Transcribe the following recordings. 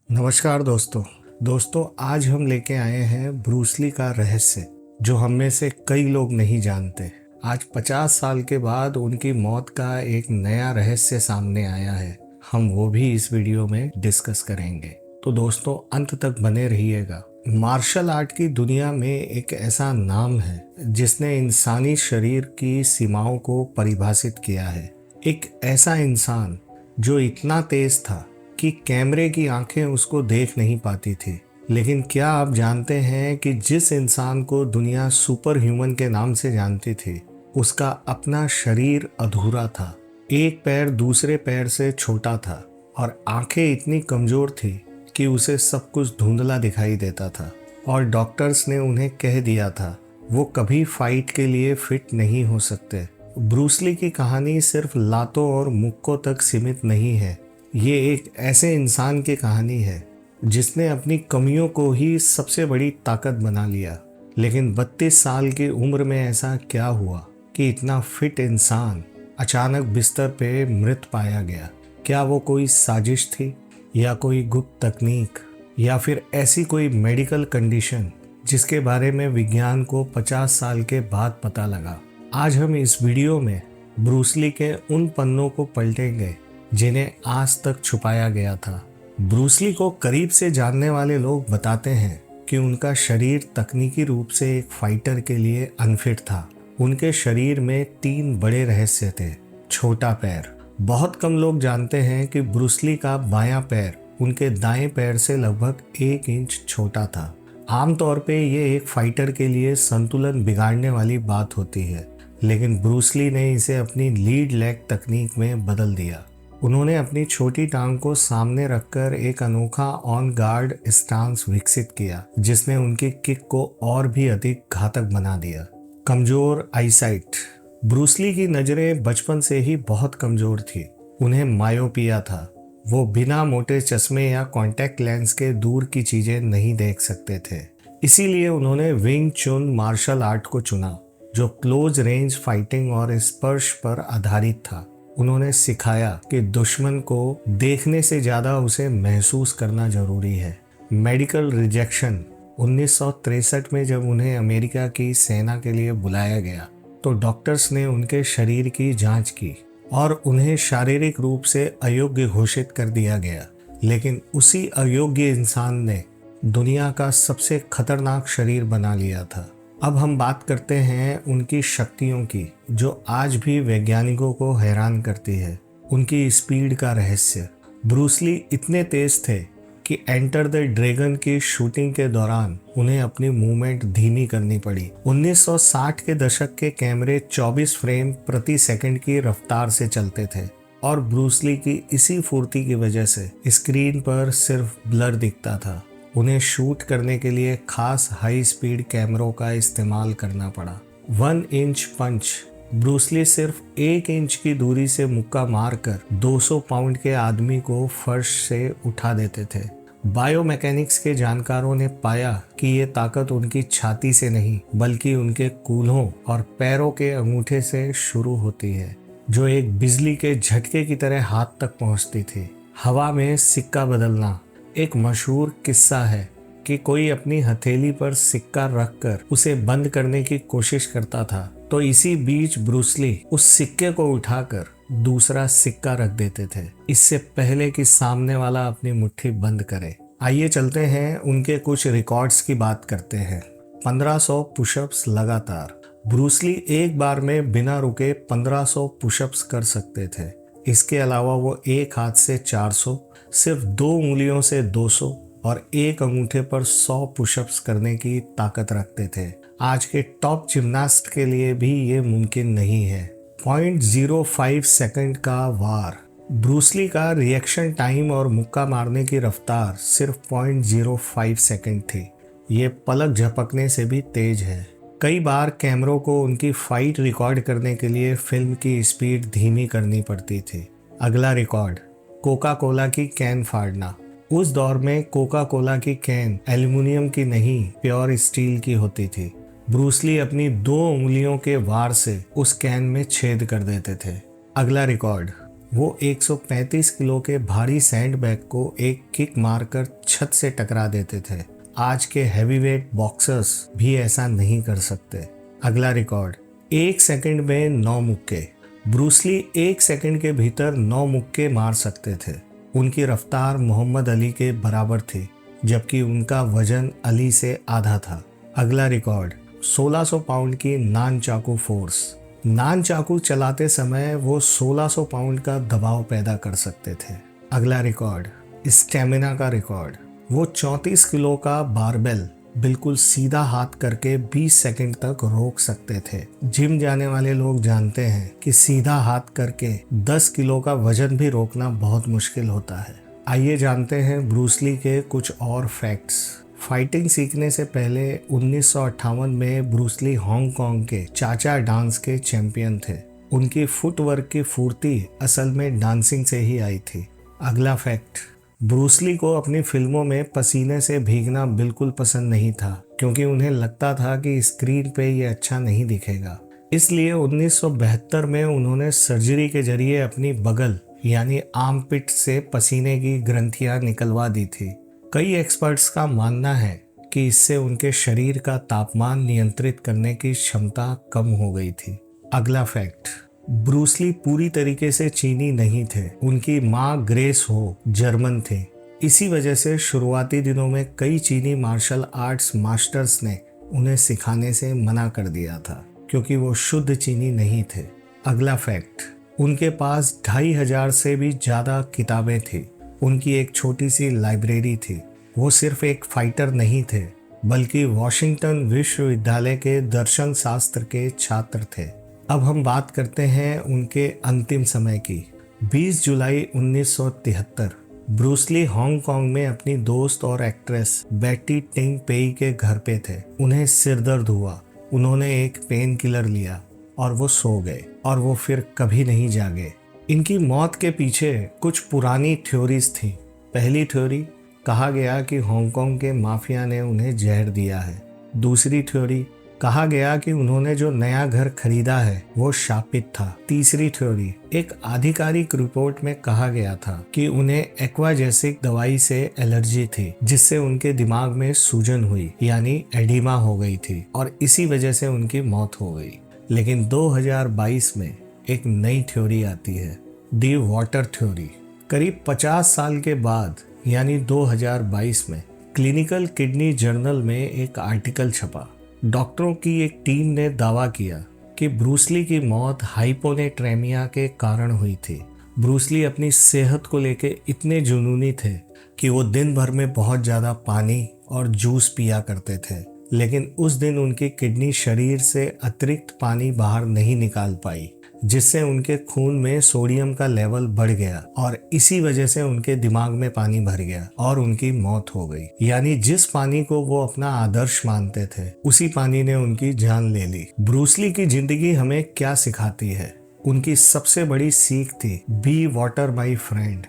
नमस्कार दोस्तों आज हम लेके आए हैं ब्रूस ली का रहस्य जो हम में से कई लोग नहीं जानते। आज 50 साल के बाद उनकी मौत का एक नया रहस्य सामने आया है। हम वो भी इस वीडियो में डिस्कस करेंगे, तो दोस्तों अंत तक बने रहिएगा। मार्शल आर्ट की दुनिया में एक ऐसा नाम है जिसने इंसानी शरीर की सीमाओं को परिभाषित किया है। एक ऐसा इंसान जो इतना तेज था कि कैमरे की आंखें उसको देख नहीं पाती थी। लेकिन क्या आप जानते हैं कि जिस इंसान को दुनिया सुपर ह्यूमन के नाम से जानती थी, उसका अपना शरीर अधूरा था। एक पैर दूसरे पैर से छोटा था और आंखें इतनी कमजोर थी कि उसे सब कुछ धुंधला दिखाई देता था। और डॉक्टर्स ने उन्हें कह दिया था वो कभी फाइट के लिए फिट नहीं हो सकते। ब्रूस ली की कहानी सिर्फ लातों और मुक्कों तक सीमित नहीं है। ये एक ऐसे इंसान की कहानी है जिसने अपनी कमियों को ही सबसे बड़ी ताकत बना लिया। लेकिन 32 साल की उम्र में ऐसा क्या हुआ कि इतना फिट इंसान अचानक बिस्तर पे मृत पाया गया? क्या वो कोई साजिश थी, या कोई गुप्त तकनीक, या फिर ऐसी कोई मेडिकल कंडीशन जिसके बारे में विज्ञान को 50 साल के बाद पता लगा? आज हम इस वीडियो में ब्रूस ली के उन पन्नों को पलटेंगे जिन्हें आज तक छुपाया गया था। ब्रूस ली को करीब से जानने वाले लोग बताते हैं कि उनका शरीर तकनीकी रूप से एक फाइटर के लिए अनफिट था। उनके शरीर में 3 बड़े रहस्य थे। छोटा पैर, बहुत कम लोग जानते हैं कि ब्रूस ली का बायां पैर उनके दाएं पैर से लगभग 1 इंच छोटा था। आमतौर पे ये एक फाइटर के लिए संतुलन बिगाड़ने वाली बात होती है, लेकिन ब्रूस ली ने इसे अपनी लीड लेग तकनीक में बदल दिया। उन्होंने अपनी छोटी टांग को सामने रखकर एक अनोखा ऑन गार्ड स्टांस विकसित किया जिसने उनकी किक को और भी अधिक घातक बना दिया। कमजोर आईसाइट, ब्रूस ली की नजरें बचपन से ही बहुत कमजोर थी। उन्हें मायोपिया था। वो बिना मोटे चश्मे या कॉन्टैक्ट लेंस के दूर की चीजें नहीं देख सकते थे। इसीलिए उन्होंने विंग चुन मार्शल आर्ट को चुना, जो क्लोज रेंज फाइटिंग और स्पर्श पर आधारित था। उन्होंने सिखाया कि दुश्मन को देखने से ज्यादा उसे महसूस करना जरूरी है। मेडिकल रिजेक्शन, 1963 में जब उन्हें अमेरिका की सेना के लिए बुलाया गया तो डॉक्टर्स ने उनके शरीर की जांच की और उन्हें शारीरिक रूप से अयोग्य घोषित कर दिया गया। लेकिन उसी अयोग्य इंसान ने दुनिया का सबसे खतरनाक शरीर बना लिया था। अब हम बात करते हैं उनकी शक्तियों की, जो आज भी वैज्ञानिकों को हैरान करती है। उनकी स्पीड का रहस्य। ब्रूस ली इतने तेज थे कि एंटर द ड्रैगन की शूटिंग के दौरान उन्हें अपनी मूवमेंट धीमी करनी पड़ी। 1960 के दशक के कैमरे 24 फ्रेम प्रति सेकंड की रफ्तार से चलते थे और ब्रूस ली की इसी फुर्ती की वजह से स्क्रीन पर सिर्फ ब्लर दिखता था। उन्हें शूट करने के लिए खास हाई स्पीड कैमरों का इस्तेमाल करना पड़ा। 1 इंच पंच, ब्रूस ली सिर्फ 1 इंच की दूरी से मुक्का मारकर 200 पाउंड के आदमी को फर्श से उठा देते थे। बायोमैकेनिक्स के जानकारों ने पाया कि ये ताकत उनकी छाती से नहीं बल्कि उनके कूल्हों और पैरों के अंगूठे से शुरू होती है, जो एक बिजली के झटके की तरह हाथ तक पहुंचती थी। हवा में सिक्का बदलना, एक मशहूर किस्सा है कि कोई अपनी हथेली पर सिक्का रखकर उसे बंद करने की कोशिश करता था, तो इसी बीच ब्रूस ली उस सिक्के को उठाकर दूसरा सिक्का रख देते थे, इससे पहले कि सामने वाला अपनी मुट्ठी बंद करे। आइए चलते हैं उनके कुछ रिकॉर्ड्स की बात करते हैं। 1500 पुशअप्स लगातार। ब्रूस ली एक बार में बिना रुके 1500 पुशअप्स कर सकते थे। इसके अलावा वो एक हाथ से 400, सिर्फ 2 उंगलियों से 200 और एक अंगूठे पर 100 पुशअप्स करने की ताकत रखते थे। आज के टॉप जिम्नास्ट के लिए भी ये मुमकिन नहीं है। 0.05 सेकंड का वार। ब्रूस ली का रिएक्शन टाइम और मुक्का मारने की रफ्तार सिर्फ 0.05 सेकंड थी। ये पलक झपकने से भी तेज है। कई बार कैमरों को उनकी फाइट रिकॉर्ड करने के लिए फिल्म की स्पीड धीमी करनी पड़ती थी। अगला रिकॉर्ड, कोका कोला की कैन फाड़ना। उस दौर में कोका कोला की कैन एल्युमिनियम की नहीं, प्योर स्टील की होती थी। ब्रूस ली अपनी 2 उंगलियों के वार से उस कैन में छेद कर देते थे। अगला रिकॉर्ड, वो 135 किलो के भारी सैंडबैग को एक किक मारकर छत से टकरा देते थे। आज के हैवीवेट बॉक्सर्स भी ऐसा नहीं कर सकते। अगला रिकॉर्ड, 1 सेकंड में 9 मुक्के। ब्रूस ली 1 सेकंड के भीतर 9 मुक्के मार सकते थे। उनकी रफ्तार मोहम्मद अली के बराबर थी, जबकि उनका वजन अली से आधा था। अगला रिकॉर्ड, 1600 पाउंड की नान चाकू फोर्स। नान चाकू चलाते समय वो 1600 पाउंड का दबाव पैदा कर सकते थे। अगला रिकॉर्ड, स्टेमिना का रिकॉर्ड। वो 34 किलो का बारबेल बिल्कुल सीधा हाथ करके 20 सेकंड तक रोक सकते थे। जिम जाने वाले लोग जानते हैं कि सीधा हाथ करके 10 किलो का वजन भी रोकना बहुत मुश्किल होता है। आइए जानते हैं ब्रूस ली के कुछ और फैक्ट्स। फाइटिंग सीखने से पहले 1958 में ब्रूस ली हांगकांग के चाचा डांस के चैंपियन थे। उनकी फुटवर्क की फुर्ती असल में डांसिंग से ही आई थी। अगला फैक्ट, ब्रूस ली को अपनी फिल्मों में पसीने से भीगना बिल्कुल पसंद नहीं था, क्योंकि उन्हें लगता था कि स्क्रीन पे ये अच्छा नहीं दिखेगा। इसलिए 1972 में उन्होंने सर्जरी के जरिए अपनी बगल यानी आर्मपिट से पसीने की ग्रंथियां निकलवा दी थी। कई एक्सपर्ट्स का मानना है कि इससे उनके शरीर का तापमान नियंत्रित करने की क्षमता कम हो गई थी। अगला फैक्ट, ब्रूस ली पूरी तरीके से चीनी नहीं थे। उनकी माँ ग्रेस हो जर्मन थे। इसी वजह से शुरुआती दिनों में कई चीनी मार्शल आर्ट्स मास्टर्स ने उन्हें सिखाने से मना कर दिया था, क्योंकि वो शुद्ध चीनी नहीं थे। अगला फैक्ट, उनके पास 2500 से भी ज़्यादा किताबें थी। उनकी एक छोटी सी लाइब्रेरी थी। वो सिर्फ एक फाइटर नहीं थे, बल्कि वॉशिंगटन विश्वविद्यालय के दर्शन शास्त्र के छात्र थे। अब हम बात करते हैं उनके अंतिम समय की। 20 जुलाई 1973 ब्रूस ली हांगकांग में अपनी दोस्त और एक्ट्रेस बेटी टिंग पेई के घर पे थे। उन्हें सिर दर्द हुआ। उन्होंने एक पेन किलर लिया और वो सो गए और वो फिर कभी नहीं जागे। इनकी मौत के पीछे कुछ पुरानी थ्योरीज थी। पहली थ्योरी, कहा गया कि हांगकांग के माफिया ने उन्हें जहर दिया है। दूसरी थ्योरी, कहा गया कि उन्होंने जो नया घर खरीदा है वो शापित था। तीसरी थ्योरी, एक आधिकारिक रिपोर्ट में कहा गया था कि उन्हें एक्वाजेसिक दवाई से एलर्जी थी, जिससे उनके दिमाग में सूजन हुई यानी एडिमा हो गई थी और इसी वजह से उनकी मौत हो गई। लेकिन 2022 में एक नई थ्योरी आती है, दी वाटर थ्योरी। करीब 50 साल के बाद यानी 2022 में क्लिनिकल किडनी जर्नल में एक आर्टिकल छपा। डॉक्टरों की एक टीम ने दावा किया कि ब्रूस ली की मौत हाइपोनेट्रेमिया के कारण हुई थी। ब्रूस ली अपनी सेहत को लेके इतने जुनूनी थे कि वो दिन भर में बहुत ज़्यादा पानी और जूस पिया करते थे, लेकिन उस दिन उनकी किडनी शरीर से अतिरिक्त पानी बाहर नहीं निकाल पाई, जिससे उनके खून में सोडियम का लेवल बढ़ गया और इसी वजह से उनके दिमाग में पानी भर गया और उनकी मौत हो गई। यानी जिस पानी को वो अपना आदर्श मानते थे, उसी पानी ने उनकी जान ले ली। ब्रूस ली की जिंदगी हमें क्या सिखाती है? उनकी सबसे बड़ी सीख थी, be water my friend.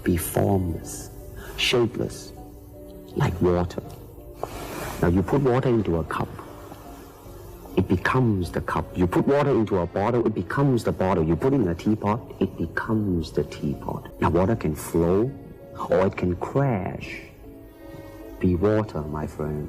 Be formless, shapeless, like water. Now you put water into a cup, it becomes the cup. You put water into a bottle, it becomes the bottle. You put it in a teapot, it becomes the teapot. Now water can flow or it can crash. Be water, my friend.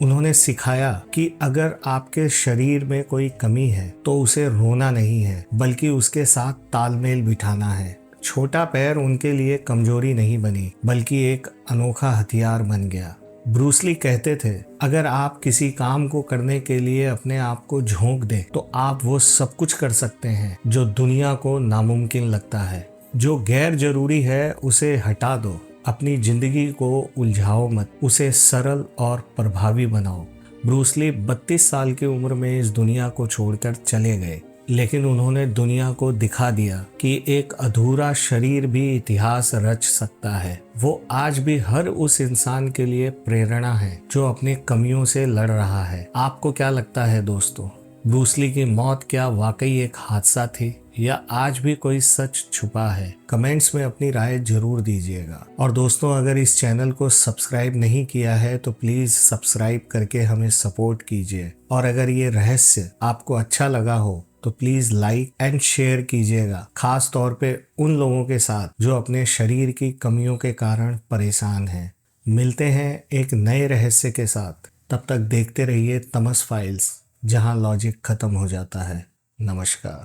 उन्होंने सिखाया कि अगर आपके शरीर में कोई कमी है तो उसे रोना नहीं है, बल्कि उसके साथ तालमेल बिठाना है। छोटा पैर उनके लिए कमजोरी नहीं बनी, बल्कि एक अनोखा हथियार बन गया। ब्रूस ली कहते थे, अगर आप किसी काम को करने के लिए अपने आप को झोंक दें तो आप वो सब कुछ कर सकते हैं जो दुनिया को नामुमकिन लगता है। जो गैर जरूरी है उसे हटा दो। अपनी जिंदगी को उलझाओ मत, उसे सरल और प्रभावी बनाओ। ब्रूस ली 32 साल की उम्र में इस दुनिया को छोड़कर चले गए, लेकिन उन्होंने दुनिया को दिखा दिया कि एक अधूरा शरीर भी इतिहास रच सकता है। वो आज भी हर उस इंसान के लिए प्रेरणा है जो अपनी कमियों से लड़ रहा है। आपको क्या लगता है दोस्तों, ब्रूस ली की मौत क्या वाकई एक हादसा थी या आज भी कोई सच छुपा है? कमेंट्स में अपनी राय जरूर दीजिएगा। और दोस्तों, अगर इस चैनल को सब्सक्राइब नहीं किया है तो प्लीज सब्सक्राइब करके हमें सपोर्ट कीजिए। और अगर ये रहस्य आपको अच्छा लगा हो तो प्लीज़ लाइक एंड शेयर कीजिएगा, खास तौर पे उन लोगों के साथ जो अपने शरीर की कमियों के कारण परेशान हैं। मिलते हैं एक नए रहस्य के साथ, तब तक देखते रहिए तमस फाइल्स, जहां लॉजिक खत्म हो जाता है। नमस्कार।